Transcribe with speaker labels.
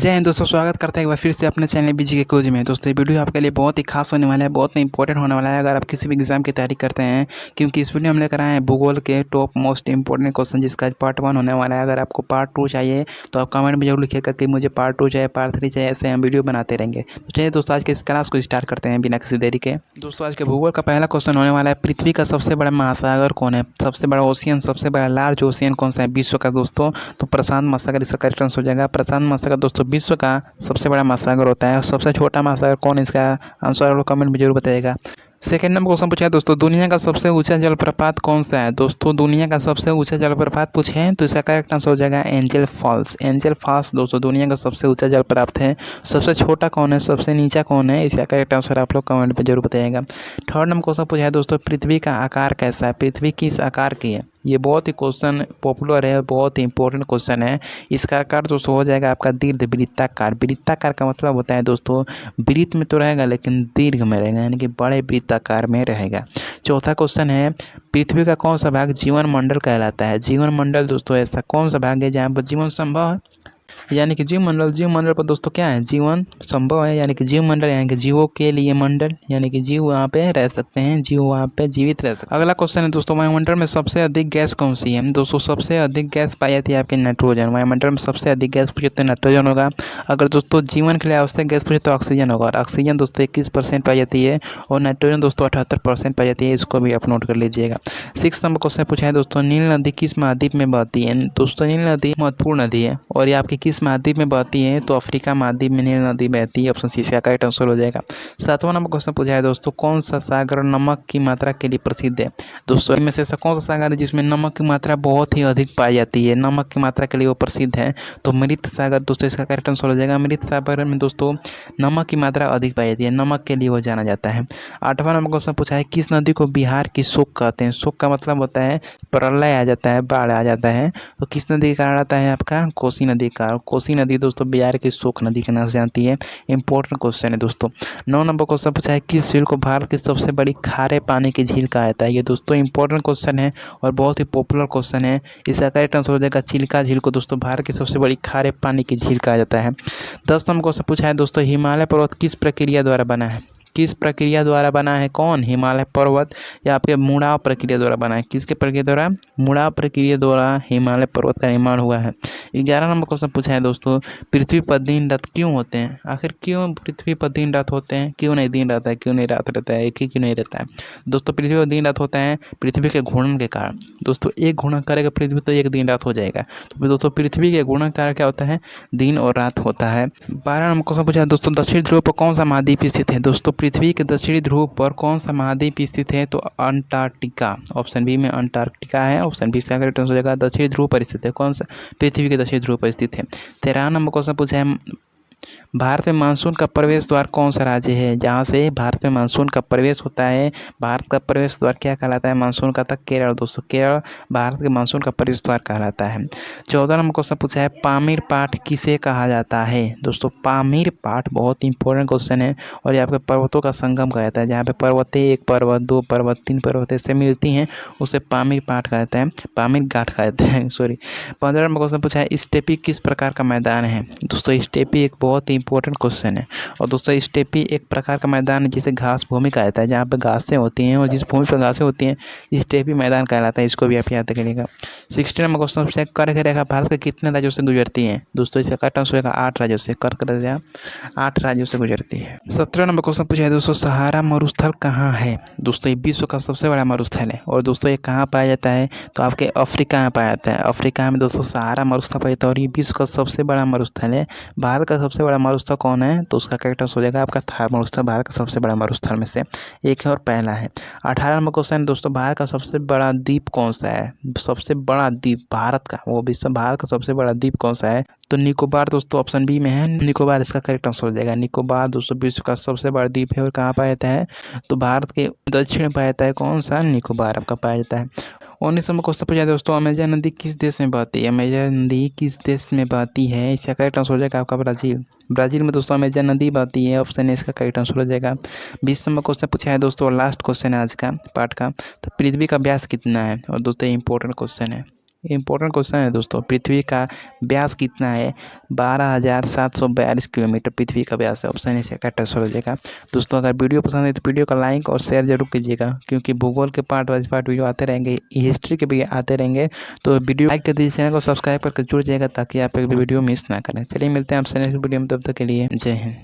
Speaker 1: जय हिंद दोस्तों, स्वागत करते हैं एक बार फिर से अपने चैनल बीजी के खोज में। दोस्तों ये वीडियो आपके लिए बहुत ही खास होने वाला है, बहुत ही इंपॉर्टेंट होने वाला है अगर आप किसी भी एग्जाम की तैयारी करते हैं, क्योंकि इस वीडियो में लेकर आए हैं भूगोल के टॉप मोस्ट इंपॉर्टेंट क्वेश्चन, जिसका पार्ट 1 होने वाला है। अगर आपको पार्ट 2 चाहिए तो आप कमेंट में जरूर लिखिएगा कि मुझे पार्ट 2 चाहिए, पार्ट 3 चाहिए, ऐसे हम वीडियो बनाते रहेंगे। तो चलिए दोस्तों, आज के इस क्लास को स्टार्ट करते हैं बिना किसी देरी के। दोस्तों आज के भूगोल का पहला क्वेश्चन होने वाला है, पृथ्वी का सबसे बड़ा महासागर कौन है? सबसे बड़ा ओशियन, सबसे बड़ा लार्ज ओशियन कौन सा है विश्व का? दोस्तों तो प्रशांत महासागर इसका करेक्ट आंसर हो जाएगा। प्रशांत महासागर दोस्तों विश्व का सबसे बड़ा महासागर होता है। और सबसे छोटा महासागर कौन है, इसका आंसर आप लोग कमेंट में जरूर बताइएगा। सेकेंड नंबर क्वेश्चन पूछा है दोस्तों, दुनिया का सबसे ऊंचा जलप्रपात कौन सा है? दोस्तों दुनिया का सबसे ऊंचा जलप्रपात पूछे हैं तो इसका करेक्ट आंसर हो जाएगा एंजल फॉल्स। एंजल फॉल्स दोस्तों दुनिया का सबसे ऊंचा जलप्रपात है। सबसे छोटा कौन है, सबसे नीचा कौन है, इसका करेक्ट आंसर आप लोग कमेंट में जरूर बताइएगा। थर्ड नंबर क्वेश्चन पूछा है दोस्तों, पृथ्वी का आकार कैसा है? पृथ्वी किस आकार की है? ये बहुत ही क्वेश्चन पॉपुलर है, बहुत ही इंपॉर्टेंट क्वेश्चन है। इसका आकार दोस्तों हो जाएगा आपका दीर्घ वृत्ताकार। वृत्ताकार का मतलब होता है दोस्तों वृत्त में तो रहेगा लेकिन दीर्घ में रहेगा, यानी कि बड़े वृत्ताकार में रहेगा। चौथा क्वेश्चन है, पृथ्वी का कौन सा भाग जीवन मंडल कहलाता है? जीवन मंडल दोस्तों ऐसा कौन सा भाग है जहाँ पर जीवन संभव है, यानी कि जीव मंडल पर दोस्तों क्या है, जीवन संभव है, यानी कि जीव मंडल यानी कि जीवों के लिए मंडल, यानी कि जीव वहाँ पे रह सकते हैं, जीव वहाँ पे जीवित रह सकते हैं। अगला क्वेश्चन है दोस्तों, वायुमंडल में सबसे अधिक गैस कौन सी है? दोस्तों सबसे अधिक गैस पाई जाती है आपके नाइट्रोजन। वायुमंडल में सबसे अधिक गैस पूछे तो नाइट्रोजन होगा। अगर दोस्तों जीवन के लिए आवश्यक गैस पूछे तो ऑक्सीजन होगा। और ऑक्सीजन दोस्तों 21% पाई जाती है और नाइट्रोजन दोस्तों 78% पाई जाती है। इसको भी आप नोट कर लीजिएगा। 6 नंबर क्वेश्चन पूछा है दोस्तों, नील नदी किस महाद्वीप में बहती है? दोस्तों नील नदी महत्वपूर्ण नदी है और ये आपकी किस महाद्वीप में बहती है? तो अफ्रीका महाद्वीप में नील नदी बहती है। ऑप्शन सी इसका करेक्ट आंसर हो जाएगा। 7वां नंबर क्वेश्चन पूछा है दोस्तों, कौन सा सागर नमक की मात्रा के लिए प्रसिद्ध है? दोस्तों इनमें से ऐसा कौन सा सागर है जिसमें नमक की मात्रा बहुत ही अधिक पाई जाती है, नमक की मात्रा के लिए वो प्रसिद्ध है? तो मृत सागर दोस्तों इसका करेक्ट आंसर हो जाएगा। मृत सागर में दोस्तों नमक की मात्रा अधिक पाई जाती है, नमक के लिए वो जाना जाता है। 8वां नंबर क्वेश्चन पूछा है, किस नदी को बिहार की शोक कहते हैं? शोक का मतलब होता है प्रलय आ जाता है, बाढ़ आ जाता है, तो किस नदी का कारण आता है आपका? कोसी नदी का। कोसी नदी दोस्तों बिहार की शोक नदी के नाम से आती है। इंपॉर्टेंट क्वेश्चन है दोस्तों। 9 नंबर क्वेश्चन पूछा है, किस झील को भारत की सबसे बड़ी खारे पानी की झील कहा जाता है? ये दोस्तों इंपॉर्टेंट क्वेश्चन है और बहुत ही पॉपुलर क्वेश्चन है। इसका करेक्ट आंसर हो जाएगा चिल्का झील को दोस्तों भारत की सबसे बड़ी खारे पानी की झील कहा जाता है। 10 नंबर क्वेश्चन पूछा है दोस्तों, हिमालय पर्वत किस प्रक्रिया द्वारा बना है? किस प्रक्रिया द्वारा बना है? कौन? हिमालय पर्वत या आपके मुड़ाव प्रक्रिया द्वारा बना है। किसके प्रक्रिया द्वारा? मुड़ाव प्रक्रिया द्वारा हिमालय पर्वत का निर्माण हुआ है। 11 नंबर क्वेश्चन पूछा है दोस्तों, पृथ्वी पर दिन रात क्यों होते हैं? आखिर क्यों पृथ्वी पर दिन रात होते हैं? क्यों नहीं दिन रहता है, क्यों नहीं रात रहता है, एक ही क्यों नहीं रहता है? दोस्तों पृथ्वी पर दिन रात होता है पृथ्वी के घूर्णन के कारण। दोस्तों एक घूर्णन करेगा पृथ्वी तो एक दिन रात हो जाएगा। तो फिर दोस्तों पृथ्वी के घूर्णन कारण क्या होता है? दिन और रात होता है। 12 नंबर क्वेश्चन पूछा है दोस्तों, दक्षिण ध्रुव पर कौन सा महाद्वीप स्थित है? दोस्तों पृथ्वी के दक्षिणी ध्रुव पर कौन सा महाद्वीप स्थित है? तो अंटार्कटिका। ऑप्शन बी में अंटार्कटिका है। ऑप्शन बी इसका करेक्ट आंसर हो जाएगा। दक्षिणी ध्रुव पर स्थित है। कौन सा? पृथ्वी के दक्षिणी ध्रुव पर स्थित है। 13 नंबर क्वेश्चन पूछा है, भारत में मानसून का प्रवेश द्वार कौन सा राज्य है जहाँ से भारत में मानसून का प्रवेश होता है? भारत का प्रवेश द्वार क्या कहलाता है मानसून का? तक केरल। दोस्तों केरल भारत के मानसून का प्रवेश द्वार कहलाता है। 14 नंबर क्वेश्चन पूछा है, पामीर पाठ किसे कहा जाता है? दोस्तों पामीर पाठ बहुत इंपॉर्टेंट क्वेश्चन है और ये आपके पर्वतों का संगम कहा जाता है, जहाँ पे पर्वतें एक पर्वत, दो पर्वत, तीन पर्वत ऐसे मिलती हैं, उसे पामीर पाठ कहा जाता है, पामीर घाट कहा जाता है, सॉरी। 15 नंबर क्वेश्चन पूछा है, स्टेपी किस प्रकार का मैदान है? दोस्तों स्टेपी एक बहुत ही इंपॉर्टेंट क्वेश्चन है और दोस्तों स्टेपी एक प्रकार का मैदान है जिसे घास भूमि कहा जाता है, जहाँ पे घासें होती हैं और जिस भूमि पर घासें होती हैं स्टेपी मैदान कहलाता है। इसको भी आप याद करिएगा। 16 नंबर क्वेश्चन पूछा है, कर्क रेखा भारत के कितने राज्यों से गुजरती है? दोस्तों इसका करेक्ट आंसर होगा 8 राज्यों से। कर्क रेखा 8 राज्यों से गुजरती है। 17 नंबर क्वेश्चन पूछा है दोस्तों, सहारा मरुस्थल कहाँ है? दोस्तों ये विश्व का सबसे बड़ा मरुस्थल है और दोस्तों ये कहाँ पाया जाता है? तो आपके अफ्रीका में पाया जाता है। अफ्रीका में दोस्तों सहारा मरुस्थल पाया जाता है और ये विश्व का सबसे बड़ा मरुस्थल है। भारत का सबसे बड़ा मरुस्थल कौन है? तो उसका करेक्ट आंसर हो जाएगा आपका थार मरुस्थल, भारत का सबसे बड़ा मरुस्थल में से एक है और पहला है। 18 नंबर क्वेश्चन दोस्तों, भारत का सबसे बड़ा द्वीप कौन सा है? सबसे बड़ा द्वीप भारत का, वो विश्व भारत का सबसे बड़ा द्वीप कौन सा है? तो निकोबार दोस्तों ऑप्शन बी में है, निकोबार इसका करेक्ट आंसर हो जाएगा। निकोबार दोस्तों विश्व का सबसे बड़ा द्वीप है और कहाँ पाया जाता है? तो भारत के दक्षिण में पाया जाता है। कौन सा? निकोबार आपका पाया जाता है। 19 नंबर क्वेश्चन पूछा है दोस्तों, अमेजन नदी किस देश में बहती है? अमेजन नदी किस देश में बहती है? इसका करेक्ट आंसर हो जाएगा आपका ब्राजील। ब्राजील में दोस्तों अमेजन नदी बहती है। ऑप्शन है इसका करेक्ट आंसर हो जाएगा। 20 नंबर क्वेश्चन पूछा है दोस्तों, लास्ट क्वेश्चन है आज का पार्ट का, तो पृथ्वी का व्यास कितना है? और दोस्तों इंपॉर्टेंट क्वेश्चन है, इंपॉर्टेंट क्वेश्चन है दोस्तों। पृथ्वी का व्यास कितना है? 12,742 किलोमीटर पृथ्वी का व्यास है। ऑप्शन ए करेक्ट आंसर हो जाएगा। दोस्तों अगर वीडियो पसंद है तो वीडियो का लाइक और शेयर जरूर कीजिएगा, क्योंकि भूगोल के पार्ट वाइज पार्ट वीडियो आते रहेंगे, हिस्ट्री के भी आते रहेंगे। तो वीडियो लाइक कर दीजिए, चैनल को सब्सक्राइब करके जुड़ जाएगा ताकि आप एक भी वीडियो मिस ना करें। चलिए मिलते हैं आपसे नेक्स्ट वीडियो में, तब तक के लिए जय हिंद।